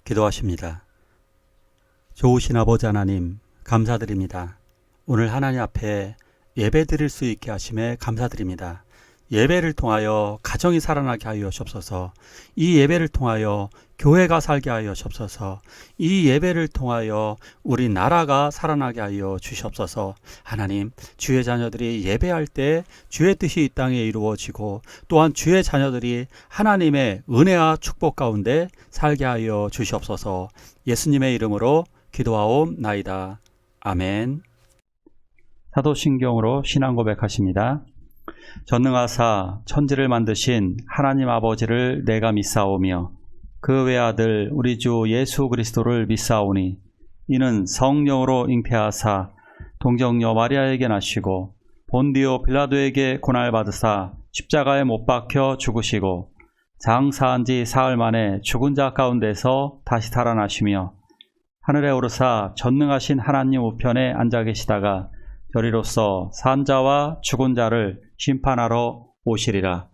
기도하십니다. 좋으신 아버지 하나님, 감사드립니다. 오늘 하나님 앞에 예배 드릴 수 있게 하심에 감사드립니다. 예배를 통하여 가정이 살아나게 하여 주옵소서. 이 예배를 통하여 교회가 살게 하여 주옵소서. 이 예배를 통하여 우리 나라가 살아나게 하여 주시옵소서. 하나님, 주의 자녀들이 예배할 때 주의 뜻이 이 땅에 이루어지고 또한 주의 자녀들이 하나님의 은혜와 축복 가운데 살게 하여 주시옵소서. 예수님의 이름으로 기도하옵나이다. 아멘. 사도신경으로 신앙 고백하십니다. 전능하사 천지를 만드신 하나님 아버지를 내가 믿사오며 그 외아들 우리 주 예수 그리스도를 믿사오니 이는 성령으로 잉태하사 동정녀 마리아에게 나시고 본디오 빌라도에게 고난받으사 십자가에 못 박혀 죽으시고 장사한 지 사흘 만에 죽은 자 가운데서 다시 살아나시며 하늘에 오르사 전능하신 하나님 우편에 앉아 계시다가 저리로서 산 자와 죽은 자를 심판하러 오시리라.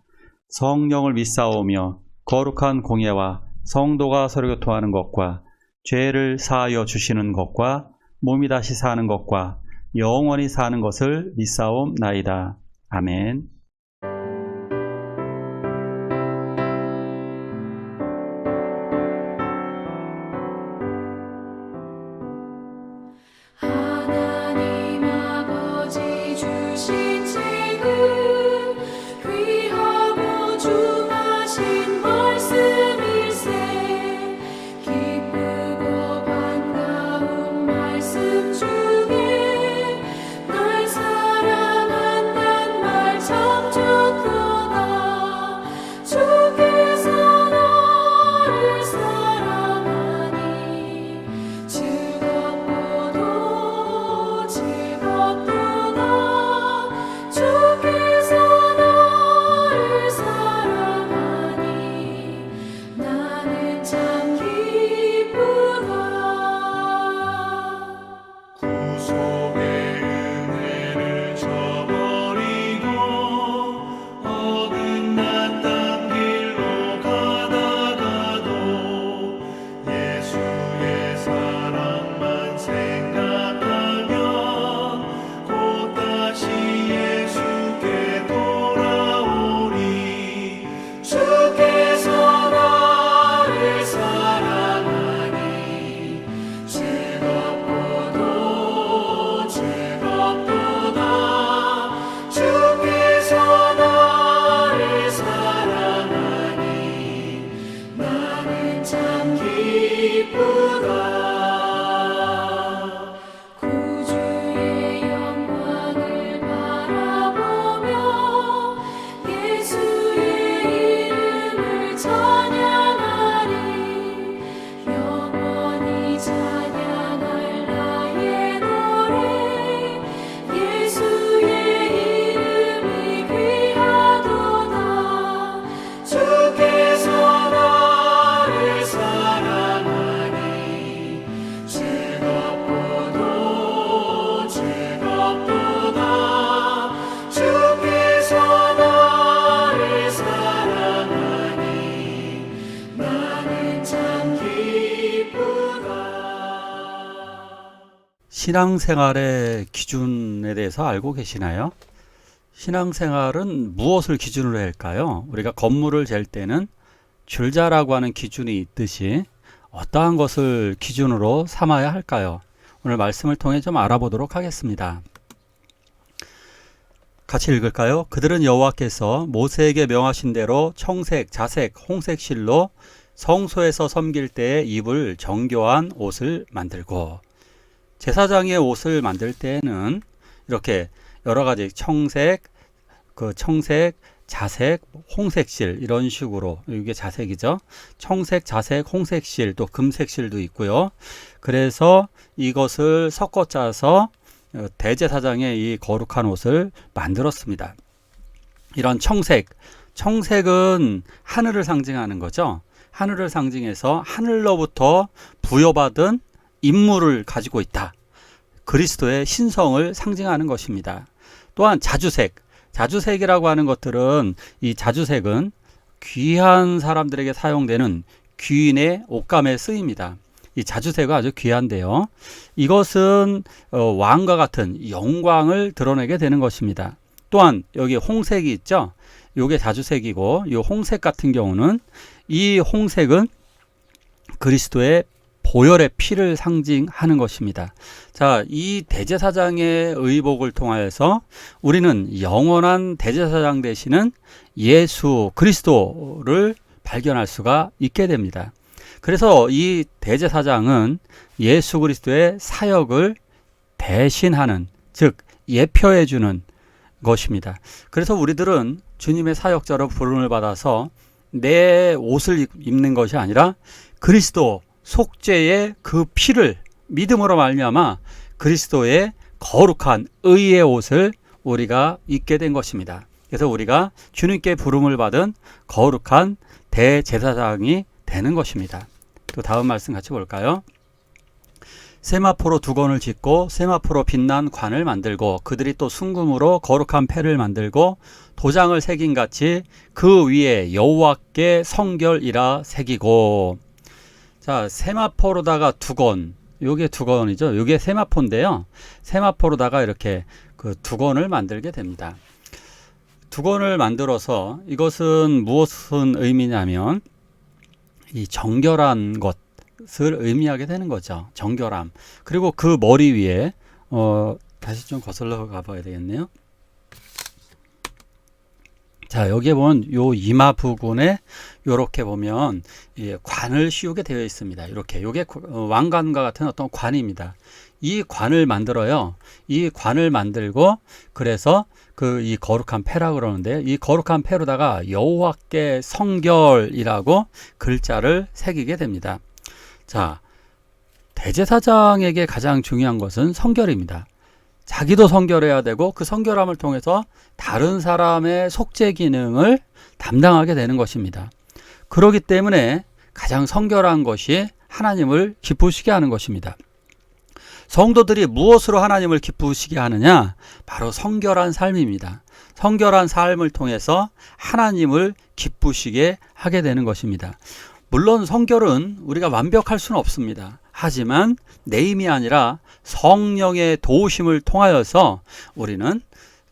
성령을 믿사오며 거룩한 공예와 성도가 서로 교통하는 것과 죄를 사하여 주시는 것과 몸이 다시 사는 것과 영원히 사는 것을 믿사옵나이다. 아멘. 신앙생활의 기준에 대해서 알고 계시나요? 신앙생활은 무엇을 기준으로 할까요? 우리가 건물을 잴 때는 줄자라고 하는 기준이 있듯이 어떠한 것을 기준으로 삼아야 할까요? 오늘 말씀을 통해 좀 알아보도록 하겠습니다. 같이 읽을까요? 그들은 여호와께서 모세에게 명하신 대로 청색, 자색, 홍색 실로 성소에서 섬길 때에 입을 정교한 옷을 만들고, 제사장의 옷을 만들 때에는 이렇게 여러 가지 청색, 자색, 홍색실 이런 식으로, 이게 자색이죠. 청색, 자색, 홍색실, 또 금색실도 있고요. 그래서 이것을 섞어 짜서 대제사장의 이 거룩한 옷을 만들었습니다. 이런 청색은 하늘을 상징하는 거죠. 하늘을 상징해서 하늘로부터 부여받은 임무를 가지고 있다. 그리스도의 신성을 상징하는 것입니다. 또한 자주색이라고 하는 것들은, 이 자주색은 귀한 사람들에게 사용되는 귀인의 옷감에 쓰입니다. 이 자주색은 아주 귀한데요. 이것은 왕과 같은 영광을 드러내게 되는 것입니다. 또한 여기 홍색이 있죠. 이게 자주색이고 이 홍색 같은 경우는 이 홍색은 그리스도의 보혈의 피를 상징하는 것입니다. 자, 이 대제사장의 의복을 통하여서 우리는 영원한 대제사장 되시는 예수 그리스도를 발견할 수가 있게 됩니다. 그래서 이 대제사장은 예수 그리스도의 사역을 대신하는, 즉 예표해 주는 것입니다. 그래서 우리들은 주님의 사역자로 부름을 받아서 내 옷을 입는 것이 아니라 그리스도 속죄의 그 피를 믿음으로 말미암아 그리스도의 거룩한 의의 옷을 우리가 입게 된 것입니다. 그래서 우리가 주님께 부름을 받은 거룩한 대제사장이 되는 것입니다. 또 다음 말씀 같이 볼까요? 세마포로 두건을 짓고 세마포로 빛난 관을 만들고 그들이 또 순금으로 거룩한 패를 만들고 도장을 새긴 같이 그 위에 여호와께 성결이라 새기고. 자, 세마포로다가 두건, 요게 두건이죠. 요게 세마포인데요. 세마포로다가 이렇게 그 두건을 만들게 됩니다. 두건을 만들어서 이것은 무엇은 의미냐면 이 정결한 것을 의미하게 되는 거죠. 정결함. 그리고 그 머리 위에 다시 좀 거슬러 가봐야 되겠네요. 자, 여기에 보면 요 이마 부분에 요렇게 보면 관을 씌우게 되어 있습니다. 이렇게 요게 왕관과 같은 어떤 관입니다. 이 관을 만들어요. 이 관을 만들고 그래서 이 거룩한 패라 그러는데 이 거룩한 패로다가 여호와께 성결이라고 글자를 새기게 됩니다. 자, 대제사장에게 가장 중요한 것은 성결입니다. 자기도 성결해야 되고 그 성결함을 통해서 다른 사람의 속죄 기능을 담당하게 되는 것입니다. 그렇기 때문에 가장 성결한 것이 하나님을 기쁘시게 하는 것입니다. 성도들이 무엇으로 하나님을 기쁘시게 하느냐? 바로 성결한 삶입니다. 성결한 삶을 통해서 하나님을 기쁘시게 하게 되는 것입니다. 물론 성결은 우리가 완벽할 수는 없습니다. 하지만 내 힘이 아니라 성령의 도우심을 통하여서 우리는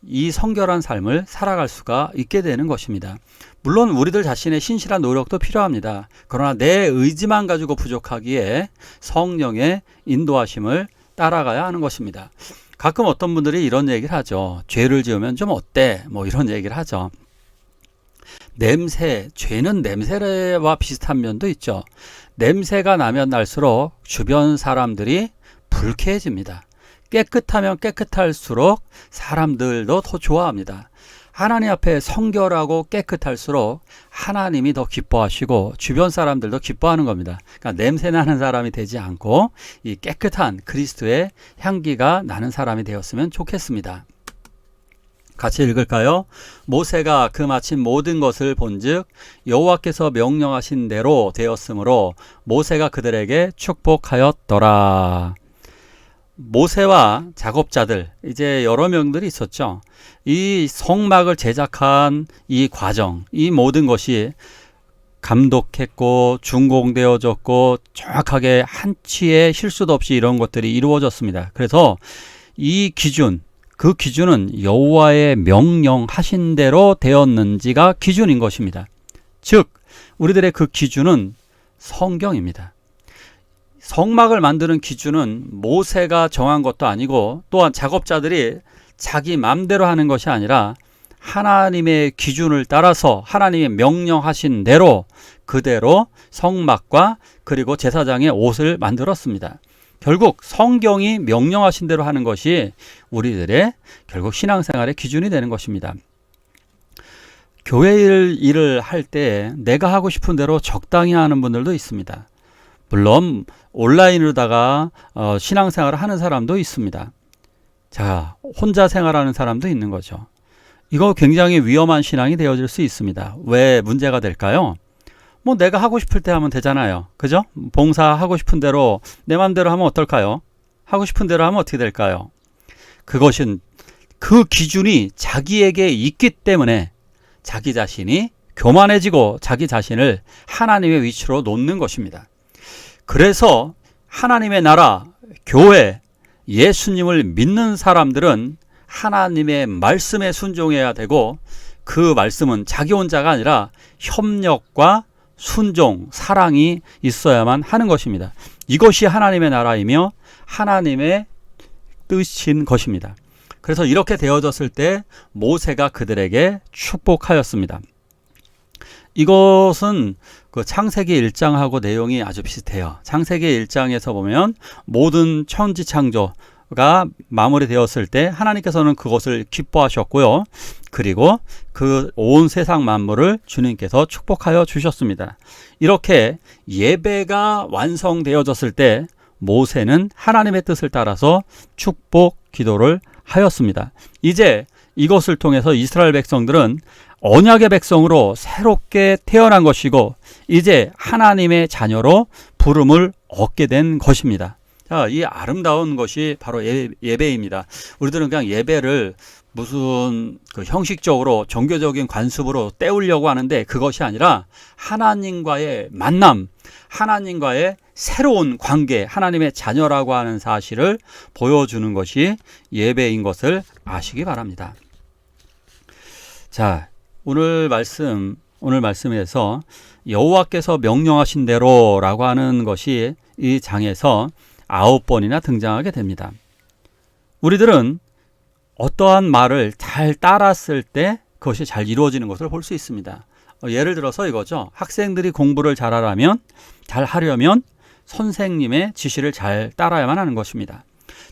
이 성결한 삶을 살아갈 수가 있게 되는 것입니다. 물론 우리들 자신의 신실한 노력도 필요합니다. 그러나 내 의지만 가지고 부족하기에 성령의 인도하심을 따라가야 하는 것입니다. 가끔 어떤 분들이 이런 얘기를 하죠. 죄를 지으면 좀 어때? 뭐 이런 얘기를 하죠. 냄새, 죄는 냄새와 비슷한 면도 있죠. 냄새가 나면 날수록 주변 사람들이 불쾌해집니다. 깨끗하면 깨끗할수록 사람들도 더 좋아합니다. 하나님 앞에 성결하고 깨끗할수록 하나님이 더 기뻐하시고 주변 사람들도 기뻐하는 겁니다. 그러니까 냄새 나는 사람이 되지 않고 이 깨끗한 그리스도의 향기가 나는 사람이 되었으면 좋겠습니다. 같이 읽을까요? 모세가 그 마침 모든 것을 본즉 여호와께서 명령하신 대로 되었으므로 모세가 그들에게 축복하였더라. 모세와 작업자들, 이제 여러 명들이 있었죠. 이 성막을 제작한 이 과정, 이 모든 것이 감독했고 준공되어졌고 정확하게 한치의 실수도 없이 이런 것들이 이루어졌습니다. 그래서 이 기준, 그 기준은 여호와의 명령하신 대로 되었는지가 기준인 것입니다. 즉 우리들의 그 기준은 성경입니다. 성막을 만드는 기준은 모세가 정한 것도 아니고 또한 작업자들이 자기 마음대로 하는 것이 아니라 하나님의 기준을 따라서 하나님의 명령하신 대로 그대로 성막과 그리고 제사장의 옷을 만들었습니다. 결국 성경이 명령하신 대로 하는 것이 우리들의 결국 신앙생활의 기준이 되는 것입니다. 교회 일을 할 때 내가 하고 싶은 대로 적당히 하는 분들도 있습니다. 물론 온라인으로다가 신앙생활을 하는 사람도 있습니다. 자, 혼자 생활하는 사람도 있는 거죠. 이거 굉장히 위험한 신앙이 되어질 수 있습니다. 왜 문제가 될까요? 뭐 내가 하고 싶을 때 하면 되잖아요. 그죠? 봉사하고 싶은 대로 내 마음대로 하면 어떨까요? 하고 싶은 대로 하면 어떻게 될까요? 그것은 그 기준이 자기에게 있기 때문에 자기 자신이 교만해지고 자기 자신을 하나님의 위치로 놓는 것입니다. 그래서 하나님의 나라, 교회, 예수님을 믿는 사람들은 하나님의 말씀에 순종해야 되고, 그 말씀은 자기 혼자가 아니라 협력과 순종, 사랑이 있어야만 하는 것입니다. 이것이 하나님의 나라이며 하나님의 뜻인 것입니다. 그래서 이렇게 되어졌을 때 모세가 그들에게 축복하였습니다. 이것은 그 창세기 1장하고 내용이 아주 비슷해요. 창세기 1장에서 보면 모든 천지 창조가 마무리되었을 때 하나님께서는 그것을 기뻐하셨고요. 그리고 그 온 세상 만물을 주님께서 축복하여 주셨습니다. 이렇게 예배가 완성되어졌을 때 모세는 하나님의 뜻을 따라서 축복 기도를 하였습니다. 이제 이것을 통해서 이스라엘 백성들은 언약의 백성으로 새롭게 태어난 것이고, 이제 하나님의 자녀로 부름을 얻게 된 것입니다. 자, 이 아름다운 것이 바로 예배입니다. 우리들은 그냥 예배를 무슨 그 형식적으로 종교적인 관습으로 때우려고 하는데, 그것이 아니라 하나님과의 만남, 하나님과의 새로운 관계, 하나님의 자녀라고 하는 사실을 보여주는 것이 예배인 것을 아시기 바랍니다. 자, 오늘 말씀에서 여호와께서 명령하신 대로라고 하는 것이 이 장에서 9번이나 등장하게 됩니다. 우리들은 어떠한 말을 잘 따랐을 때 그것이 잘 이루어지는 것을 볼 수 있습니다. 예를 들어서 이거죠. 학생들이 공부를 잘하려면 선생님의 지시를 잘 따라야만 하는 것입니다.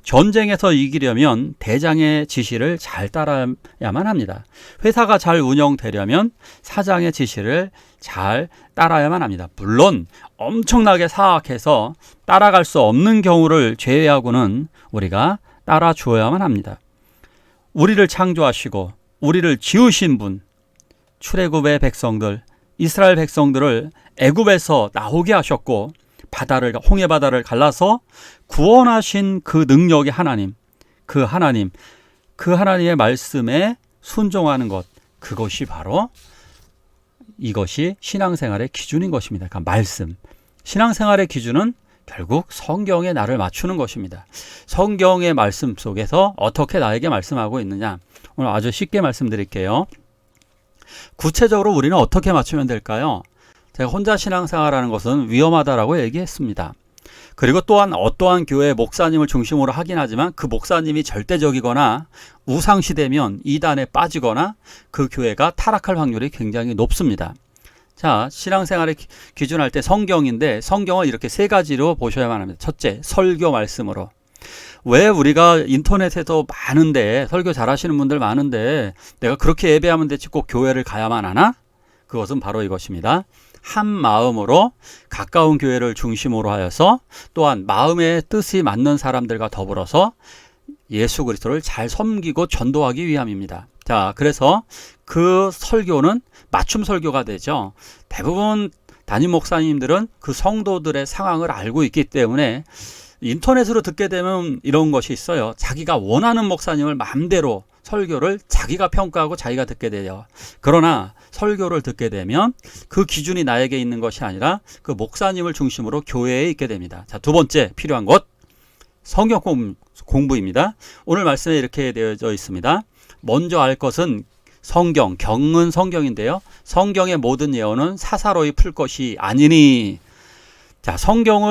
전쟁에서 이기려면 대장의 지시를 잘 따라야만 합니다. 회사가 잘 운영되려면 사장의 지시를 잘 따라야만 합니다. 물론 엄청나게 사악해서 따라갈 수 없는 경우를 제외하고는 우리가 따라 주어야만 합니다. 우리를 창조하시고 우리를 지으신 분, 출애굽의 백성들, 이스라엘 백성들을 애굽에서 나오게 하셨고 홍해 바다를 갈라서 구원하신 그 능력의 하나님, 그 하나님의 말씀에 순종하는 것, 그것이 바로 이것이 신앙생활의 기준인 것입니다. 그러니까 말씀. 신앙생활의 기준은 결국 성경에 나를 맞추는 것입니다. 성경의 말씀 속에서 어떻게 나에게 말씀하고 있느냐, 오늘 아주 쉽게 말씀드릴게요. 구체적으로 우리는 어떻게 맞추면 될까요? 제가 혼자 신앙생활하는 것은 위험하다라고 얘기했습니다. 그리고 또한 어떠한 교회 목사님을 중심으로 하긴 하지만 그 목사님이 절대적이거나 우상시되면 이단에 빠지거나 그 교회가 타락할 확률이 굉장히 높습니다. 자, 신앙생활의 기준할 때 성경인데, 성경을 이렇게 세 가지로 보셔야만 합니다. 첫째, 설교 말씀으로. 왜 우리가 인터넷에도 많은데, 설교 잘하시는 분들 많은데 내가 그렇게 예배하면 되지 꼭 교회를 가야만 하나? 그것은 바로 이것입니다. 한 마음으로 가까운 교회를 중심으로 하여서 또한 마음의 뜻이 맞는 사람들과 더불어서 예수 그리스도를 잘 섬기고 전도하기 위함입니다. 자, 그래서 그 설교는 맞춤 설교가 되죠. 대부분 담임 목사님들은 그 성도들의 상황을 알고 있기 때문에 인터넷으로 듣게 되면 이런 것이 있어요. 자기가 원하는 목사님을 마음대로 설교를 자기가 평가하고 자기가 듣게 돼요. 그러나 설교를 듣게 되면 그 기준이 나에게 있는 것이 아니라 그 목사님을 중심으로 교회에 있게 됩니다. 자, 두 번째 필요한 것, 성경 공부입니다. 오늘 말씀에 이렇게 되어져 있습니다. 먼저 알 것은 성경, 경은 성경인데요. 성경의 모든 예언은 사사로이 풀 것이 아니니. 자, 성경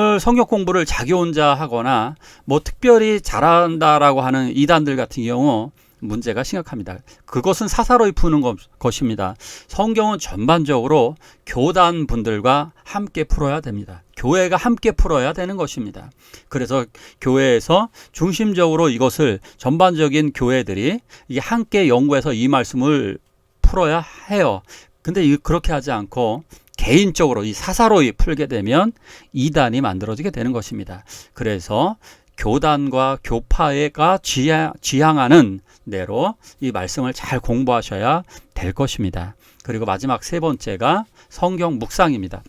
공부를 자기 혼자 하거나 뭐 특별히 잘한다라고 하는 이단들 같은 경우 문제가 심각합니다. 그것은 사사로이 푸는 것입니다. 성경은 전반적으로 교단 분들과 함께 풀어야 됩니다. 교회가 함께 풀어야 되는 것입니다. 그래서 교회에서 중심적으로 이것을 전반적인 교회들이 이게 함께 연구해서 이 말씀을 풀어야 해요. 근데 그렇게 하지 않고 개인적으로 이 사사로이 풀게 되면 이단이 만들어지게 되는 것입니다. 그래서 교단과 교파가 지향하는 대로 이 말씀을 잘 공부하셔야 될 것입니다. 그리고 마지막 세 번째가 성경 묵상입니다.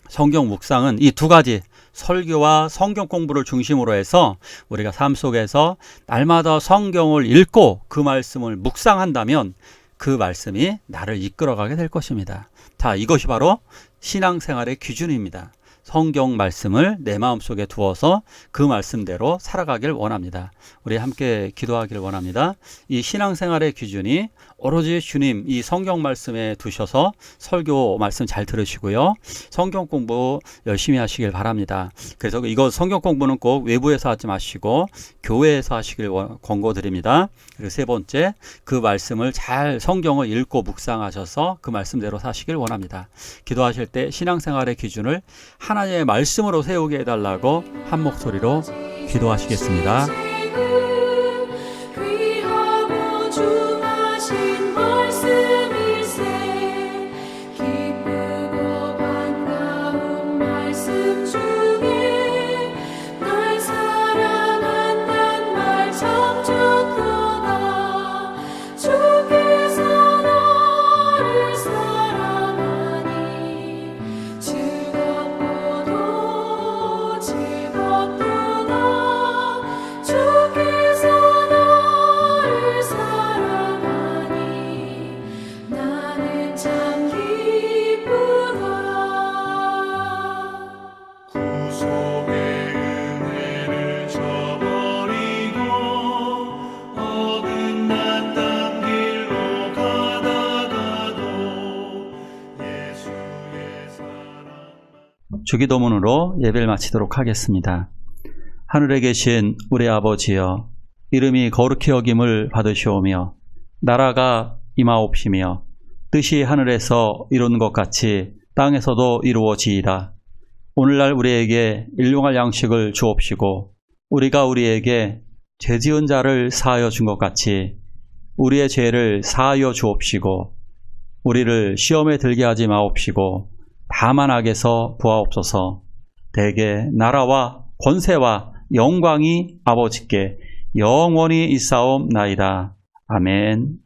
성경 묵상은 이 두 가지 설교와 성경 공부를 중심으로 해서 우리가 삶 속에서 날마다 성경을 읽고 그 말씀을 묵상한다면 그 말씀이 나를 이끌어가게 될 것입니다. 자, 이것이 바로 신앙생활의 기준입니다. 성경 말씀을 내 마음속에 두어서 그 말씀대로 살아가길 원합니다. 우리 함께 기도하기를 원합니다. 이 신앙생활의 기준이 오로지 주님 이 성경 말씀에 두셔서 설교 말씀 잘 들으시고요. 성경 공부 열심히 하시길 바랍니다. 그래서 이거 성경 공부는 꼭 외부에서 하지 마시고 교회에서 하시길 권고드립니다. 그리고 세 번째, 그 말씀을 잘 성경을 읽고 묵상하셔서 그 말씀대로 사시길 원합니다. 기도하실 때 신앙생활의 기준을 하나님의 말씀으로 세우게 해달라고 한 목소리로 기도하시겠습니다. 주기도문으로 예배를 마치도록 하겠습니다. 하늘에 계신 우리 아버지여, 이름이 거룩히 여김을 받으시오며 나라가 임하옵시며 뜻이 하늘에서 이룬 것 같이 땅에서도 이루어지이다. 오늘날 우리에게 일용할 양식을 주옵시고 우리가 우리에게 죄지은 자를 사하여 준 것 같이 우리의 죄를 사하여 주옵시고 우리를 시험에 들게 하지 마옵시고 다만 악에서 구하옵소서. 대개 나라와 권세와 영광이 아버지께 영원히 있사옵나이다. 아멘.